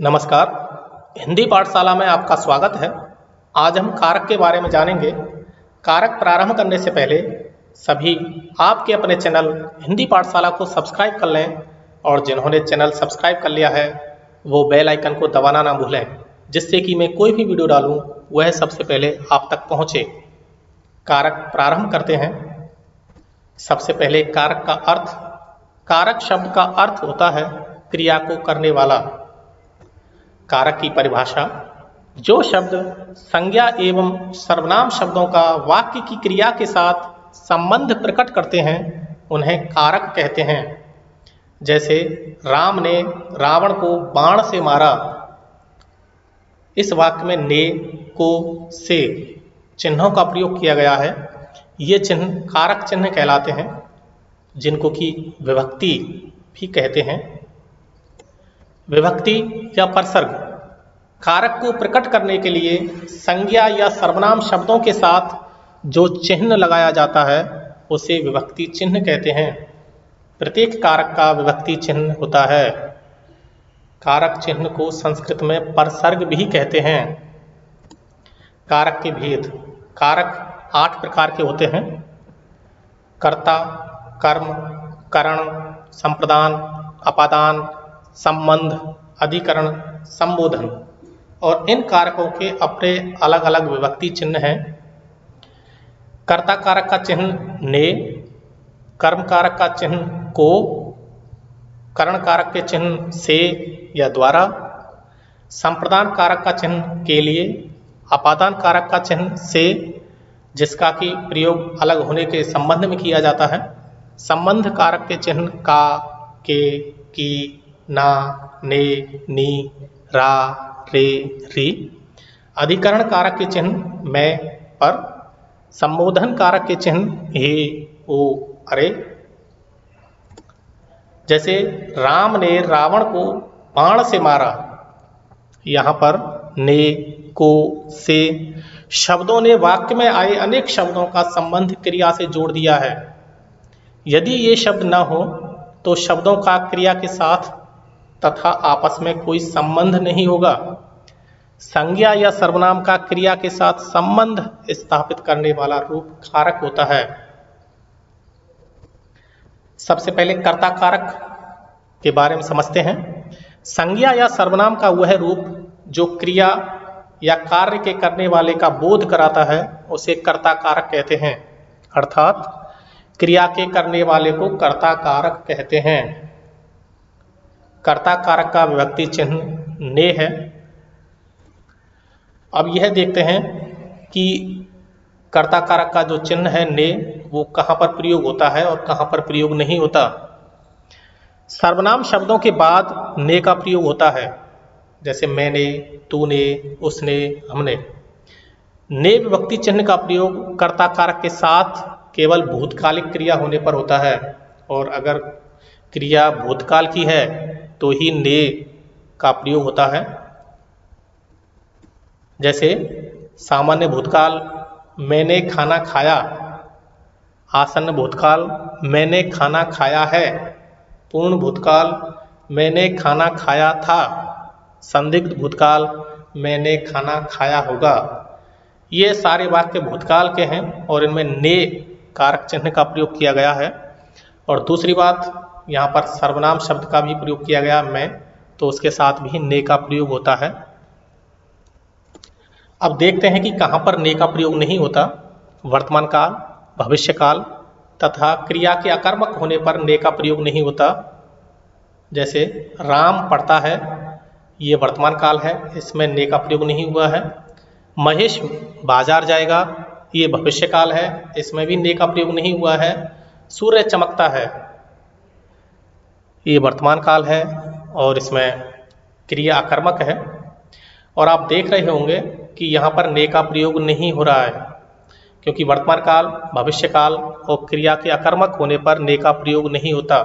नमस्कार। हिंदी पाठशाला में आपका स्वागत है। आज हम कारक के बारे में जानेंगे। कारक प्रारंभ करने से पहले सभी आपके अपने चैनल हिंदी पाठशाला को सब्सक्राइब कर लें और जिन्होंने चैनल सब्सक्राइब कर लिया है वो बेल आइकन को दबाना ना भूलें, जिससे कि मैं कोई भी वीडियो डालूं वह सबसे पहले आप तक पहुंचे। कारक प्रारंभ करते हैं। सबसे पहले कारक का अर्थ। कारक शब्द का अर्थ होता है क्रिया को करने वाला। कारक की परिभाषा। जो शब्द संज्ञा एवं सर्वनाम शब्दों का वाक्य की क्रिया के साथ संबंध प्रकट करते हैं उन्हें कारक कहते हैं। जैसे राम ने रावण को बाण से मारा। इस वाक्य में ने, को, से चिन्हों का प्रयोग किया गया है। ये चिन्ह कारक चिन्ह कहलाते हैं, जिनको कि विभक्ति भी कहते हैं। विभक्ति या परसर्ग। कारक को प्रकट करने के लिए संज्ञा या सर्वनाम शब्दों के साथ जो चिन्ह लगाया जाता है उसे विभक्ति चिन्ह कहते हैं। प्रत्येक कारक का विभक्ति चिन्ह होता है। कारक चिन्ह को संस्कृत में परसर्ग भी कहते हैं। कारक के भेद। कारक 8 प्रकार के होते हैं। कर्ता, कर्म, करण, संप्रदान, अपादान, संबंध, अधिकरण, संबोधन। और इन कारकों के अपने अलग अलग विभक्ति चिन्ह हैं। कर्ता कारक का चिन्ह ने, कर्म कारक का चिन्ह को, करण कारक के चिन्ह से या द्वारा, संप्रदान कारक का चिन्ह के लिए, अपादान कारक का चिन्ह से जिसका कि प्रयोग अलग होने के संबंध में किया जाता है, संबंध कारक के चिन्ह का, के, की, ना, ने, नी, रा, रे, री, अधिकरण कारक के चिन्ह मैं, पर, संबोधन कारक के चिन्ह हे, ओ, अरे। जैसे राम ने रावण को बाण से मारा। यहाँ पर ने, को, से शब्दों ने वाक्य में आए अनेक शब्दों का संबंध क्रिया से जोड़ दिया है। यदि ये शब्द न हो तो शब्दों का क्रिया के साथ तथा आपस में कोई संबंध नहीं होगा। संज्ञा या सर्वनाम का क्रिया के साथ संबंध स्थापित करने वाला रूप कारक होता है। सबसे पहले कर्ता कारक के बारे में समझते हैं। संज्ञा या सर्वनाम का वह रूप जो क्रिया या कार्य के करने वाले का बोध कराता है उसे कर्ता कारक कहते हैं। अर्थात क्रिया के करने वाले को कर्ता कारक कहते हैं। कर्ता कारक का विभक्ति चिन्ह ने है। अब यह देखते हैं कि कर्ता कारक का जो चिन्ह है ने, वो कहाँ पर प्रयोग होता है और कहाँ पर प्रयोग नहीं होता। सर्वनाम शब्दों के बाद ने का प्रयोग होता है। जैसे मैंने, तूने, उसने, हमने। ने विभक्ति चिन्ह का प्रयोग कर्ता कारक के साथ केवल भूतकालिक क्रिया होने पर होता है, और अगर क्रिया भूतकाल की है तो ही ने का प्रयोग होता है। जैसे सामान्य भूतकाल मैंने खाना खाया, आसन्न भूतकाल मैंने खाना खाया है, पूर्ण भूतकाल मैंने खाना खाया था, संदिग्ध भूतकाल मैंने खाना खाया होगा। ये सारे वाक्य भूतकाल के हैं और इनमें ने कारक चिन्ह का प्रयोग किया गया है। और दूसरी बात, यहाँ पर सर्वनाम शब्द का भी प्रयोग किया गया मैं, तो उसके साथ भी ने का प्रयोग होता है। अब देखते हैं कि कहाँ पर ने का प्रयोग नहीं होता। वर्तमान काल, भविष्य काल तथा क्रिया के अकर्मक होने पर ने का प्रयोग नहीं होता। जैसे राम पढ़ता है, ये वर्तमान काल है, इसमें ने का प्रयोग नहीं हुआ है। महेश बाजार जाएगा, ये भविष्य काल है, इसमें भी ने का प्रयोग नहीं हुआ है। सूर्य चमकता है, ये वर्तमान काल है और इसमें क्रिया अकर्मक है। और आप देख रहे होंगे कि यहाँ पर ने का प्रयोग नहीं हो रहा है, क्योंकि वर्तमान काल, भविष्य काल और क्रिया के अकर्मक होने पर ने का प्रयोग नहीं होता।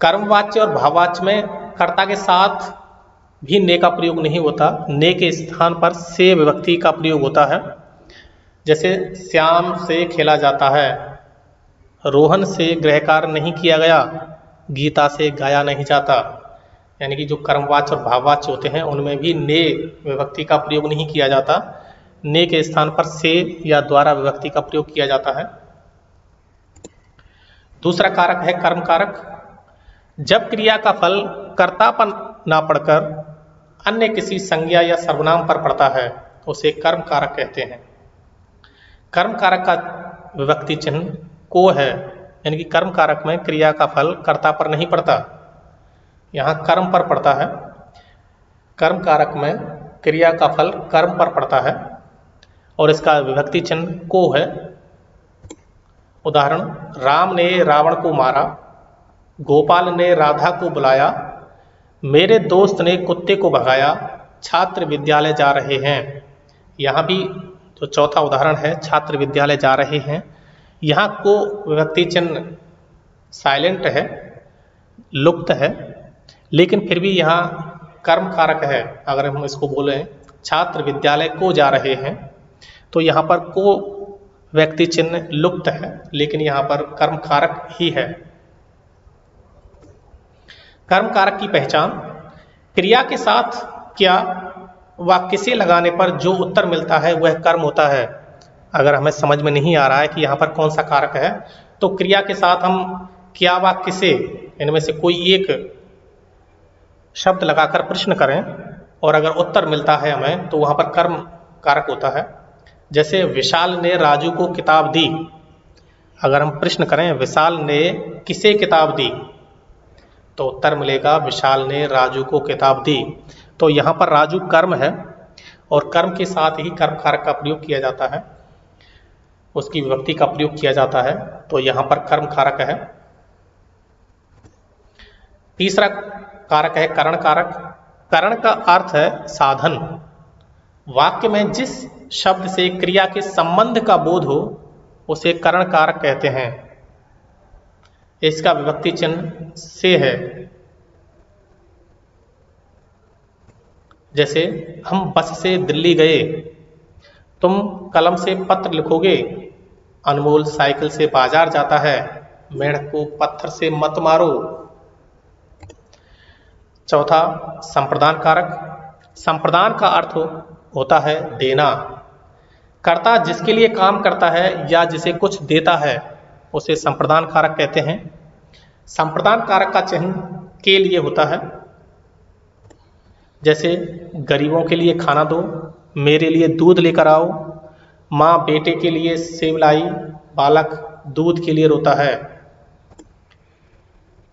कर्मवाच्य और भाववाच्य में कर्ता के साथ भी ने का प्रयोग नहीं होता। ने के स्थान पर से विभक्ति का प्रयोग होता है। जैसे श्याम से खेला जाता है, रोहन से गृह कार्य नहीं किया गया, गीता से गाया नहीं जाता। यानी कि जो कर्मवाच्य और भाववाच्य होते हैं उनमें भी ने विभक्ति का प्रयोग नहीं किया जाता, ने के स्थान पर से या द्वारा विभक्ति का प्रयोग किया जाता है। दूसरा कारक है कर्म कारक। जब क्रिया का फल कर्ता पर ना पड़कर अन्य किसी संज्ञा या सर्वनाम पर पड़ता है उसे कर्म कारक कहते हैं। कर्म कारक का विभक्ति चिन्ह को है, यानी कि कर्म कारक में क्रिया का फल कर्ता पर नहीं पड़ता, यहाँ कर्म पर पड़ता है। कर्म कारक में क्रिया का फल कर्म पर पड़ता है और इसका विभक्ति चिन्ह को है। उदाहरण, राम ने रावण को मारा, गोपाल ने राधा को बुलाया, मेरे दोस्त ने कुत्ते को भगाया, छात्र विद्यालय जा रहे हैं। यहाँ भी जो चौथा उदाहरण है छात्र विद्यालय जा रहे हैं, यहाँ को विभक्ति चिन्ह साइलेंट है, लुप्त है, लेकिन फिर भी यहाँ कर्म कारक है। अगर हम इसको बोलें छात्र विद्यालय को जा रहे हैं तो यहाँ पर को व्यक्ति चिन्ह लुप्त है, लेकिन यहाँ पर कर्म कारक ही है। कर्म कारक की पहचान, क्रिया के साथ क्या व किसे लगाने पर जो उत्तर मिलता है वह कर्म होता है। अगर हमें समझ में नहीं आ रहा है कि यहाँ पर कौन सा कारक है, तो क्रिया के साथ हम क्या व किसे इनमें से कोई एक शब्द लगाकर प्रश्न करें और अगर उत्तर मिलता है हमें तो वहाँ पर कर्म कारक होता है। जैसे विशाल ने राजू को किताब दी, अगर हम प्रश्न करें विशाल ने किसे किताब दी तो उत्तर मिलेगा विशाल ने राजू को किताब दी। तो यहाँ पर राजू कर्म है और कर्म के साथ ही कर्म कारक का प्रयोग किया जाता है, उसकी विभक्ति का प्रयोग किया जाता है, तो यहाँ पर कर्म कारक है। तीसरा कारक है करण कारक। करण का अर्थ है साधन। वाक्य में जिस शब्द से क्रिया के संबंध का बोध हो उसे करण कारक कहते हैं। इसका विभक्ति चिन्ह से है। जैसे हम बस से दिल्ली गए, तुम कलम से पत्र लिखोगे, अनमोल साइकिल से बाजार जाता है, मेढक को पत्थर से मत मारो। चौथा संप्रदान कारक। संप्रदान का अर्थ होता है देना। कर्ता जिसके लिए काम करता है या जिसे कुछ देता है उसे संप्रदान कारक कहते हैं। संप्रदान कारक का चिन्ह के लिए होता है। जैसे गरीबों के लिए खाना दो, मेरे लिए दूध लेकर आओ, माँ बेटे के लिए सेब लाई, बालक दूध के लिए रोता है।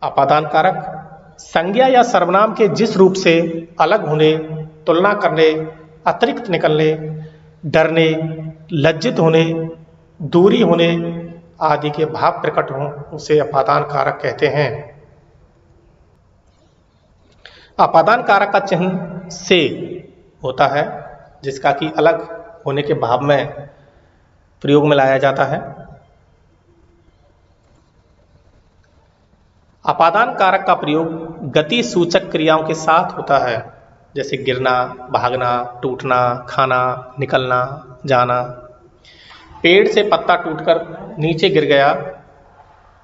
अपादान कारक। संज्ञा या सर्वनाम के जिस रूप से अलग होने, तुलना करने, अतिरिक्त निकलने, डरने, लज्जित होने, दूरी होने आदि के भाव प्रकट हों उसे अपादान कारक कहते हैं। अपादान कारक का चिन्ह से होता है, जिसका कि अलग होने के भाव में प्रयोग में लाया जाता है। अपादान कारक का प्रयोग गति सूचक क्रियाओं के साथ होता है, जैसे गिरना, भागना, टूटना, खाना, निकलना, जाना। पेड़ से पत्ता टूटकर नीचे गिर गया,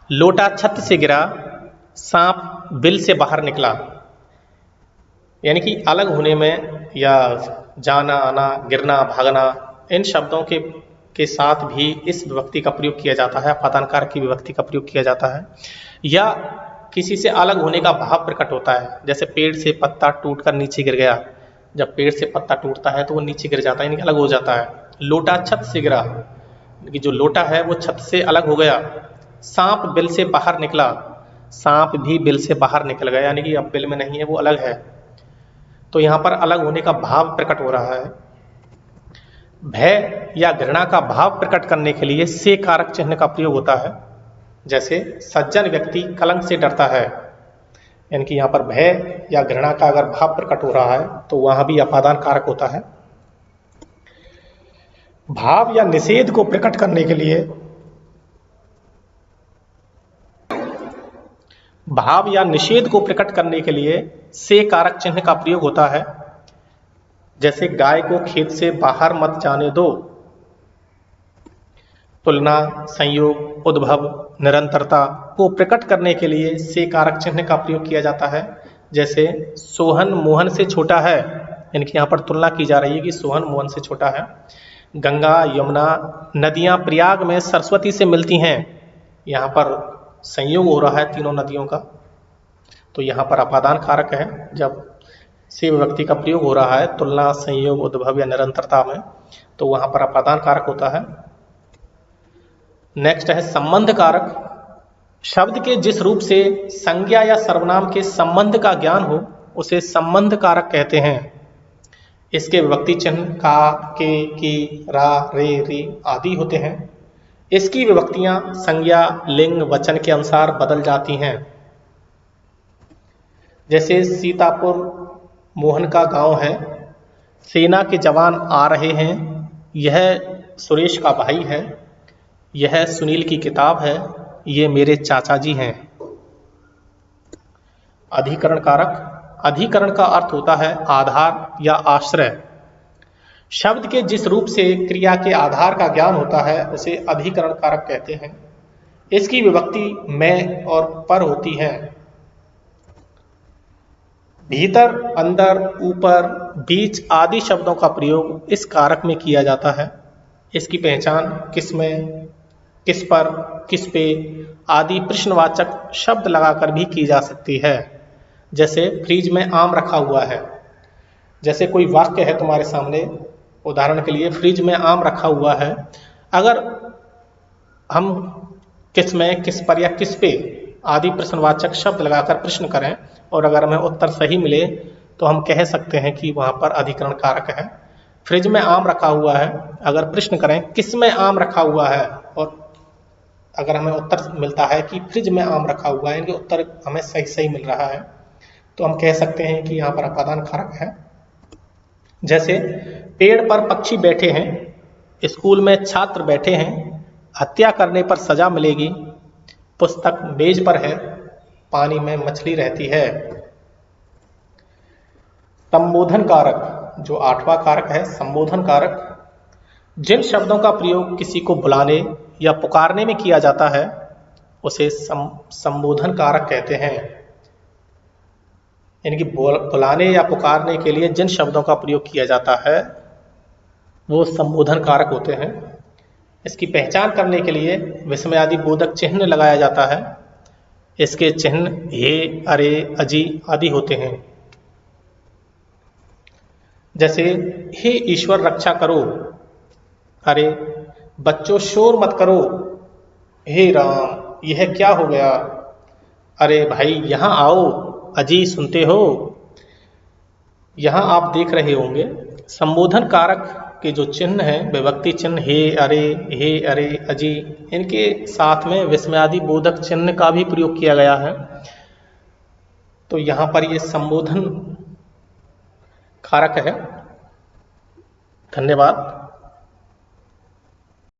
लोटा छत से गिरा, सांप बिल से बाहर निकला। यानी कि अलग होने में या जाना, आना, गिरना, भागना, इन शब्दों के साथ भी इस विभक्ति का प्रयोग किया जाता है, अपादान कारक की विभक्ति का प्रयोग किया जाता है। या किसी से अलग होने का भाव प्रकट होता है, जैसे पेड़ से पत्ता टूटकर नीचे गिर गया। जब पेड़ से पत्ता टूटता है तो वो नीचे गिर जाता है, यानी कि अलग हो जाता है। लोटा छत से गिरा, कि जो लोटा है वो छत से अलग हो गया। सांप बिल से बाहर निकला, सांप भी बिल से बाहर निकल गया, यानी कि अब बिल में नहीं है, वो अलग है। तो यहाँ पर अलग होने का भाव प्रकट हो रहा है। भय या घृणा का भाव प्रकट करने के लिए से कारक चिन्ह का प्रयोग होता है। जैसे सज्जन व्यक्ति कलंक से डरता है, यानी कि यहाँ पर भय या घृणा का अगर भाव प्रकट हो रहा है तो वहां भी अपादान कारक होता है। भाव या निषेध को प्रकट करने के लिए से कारक चिन्ह का प्रयोग होता है। जैसे गाय को खेत से बाहर मत जाने दो। तुलना, संयोग, उद्भव, निरंतरता को प्रकट करने के लिए से कारक चिन्ह का प्रयोग किया जाता है। जैसे सोहन मोहन से छोटा है, यानी कि यहाँ पर तुलना की जा रही है कि सोहन मोहन से छोटा है। गंगा यमुना नदियाँ प्रयाग में सरस्वती से मिलती हैं, यहाँ पर संयोग हो रहा है तीनों नदियों का, तो यहाँ पर अपादान कारक है। जब से विभक्ति का प्रयोग हो रहा है तुलना, संयोग, उद्भव या निरंतरता में, तो वहाँ पर अपादान कारक होता है। नेक्स्ट है संबंध कारक। शब्द के जिस रूप से संज्ञा या सर्वनाम के संबंध का ज्ञान हो उसे संबंध कारक कहते हैं। इसके विभक्ति चिन्ह का, के, की, रा, रे, री आदि होते हैं। इसकी विभक्तियां संज्ञा, लिंग, वचन के अनुसार बदल जाती हैं। जैसे सीतापुर मोहन का गांव है, सेना के जवान आ रहे हैं, यह सुरेश का भाई है, यह सुनील की किताब है, ये मेरे चाचा जी हैं। अधिकरण कारक। अधिकरण का अर्थ होता है आधार या आश्रय। शब्द के जिस रूप से क्रिया के आधार का ज्ञान होता है उसे अधिकरण कारक कहते हैं। इसकी विभक्ति में और पर होती है। भीतर, अंदर, ऊपर, बीच आदि शब्दों का प्रयोग इस कारक में किया जाता है। इसकी पहचान किस में, किस पर, किस पे आदि प्रश्नवाचक शब्द लगाकर भी की जा सकती है। जैसे फ्रिज में आम रखा हुआ है, जैसे कोई वाक्य है तुम्हारे सामने, उदाहरण के लिए फ्रिज में आम रखा हुआ है, अगर हम किस में, किस पर या किस पे आदि प्रश्नवाचक शब्द लगाकर प्रश्न करें और अगर हमें उत्तर सही मिले तो हम कह सकते हैं कि वहां पर अधिकरण कारक है। फ्रिज में आम रखा हुआ है, अगर प्रश्न करें किस में आम रखा हुआ है और अगर हमें उत्तर मिलता है कि फ्रिज में आम रखा हुआ है, इनके उत्तर हमें सही सही मिल रहा है, तो हम कह सकते हैं कि यहाँ पर अपादान कारक है। जैसे पेड़ पर पक्षी बैठे हैं, स्कूल में छात्र बैठे हैं, हत्या करने पर सजा मिलेगी, पुस्तक मेज पर है, पानी में मछली रहती है। संबोधन कारक, जो 8वां कारक है संबोधन कारक। जिन शब्दों का प्रयोग किसी को बुलाने या पुकारने में किया जाता है उसे संबोधन कारक कहते हैं। यानी कि बुलाने या पुकारने के लिए जिन शब्दों का प्रयोग किया जाता है वो संबोधन कारक होते हैं। इसकी पहचान करने के लिए विस्मयादि बोधक चिन्ह लगाया जाता है। इसके चिन्ह हे, अरे, अजी आदि होते हैं। जैसे हे ईश्वर रक्षा करो, अरे बच्चों शोर मत करो, हे राम यह क्या हो गया, अरे भाई यहां आओ, अजी सुनते हो। यहां आप देख रहे होंगे संबोधन कारक के जो चिन्ह हैं, विभक्ति चिन्ह हे, अरे, अजी, इनके साथ में विस्मयादि बोधक चिन्ह का भी प्रयोग किया गया है। तो यहां पर ये संबोधन कारक है। धन्यवाद।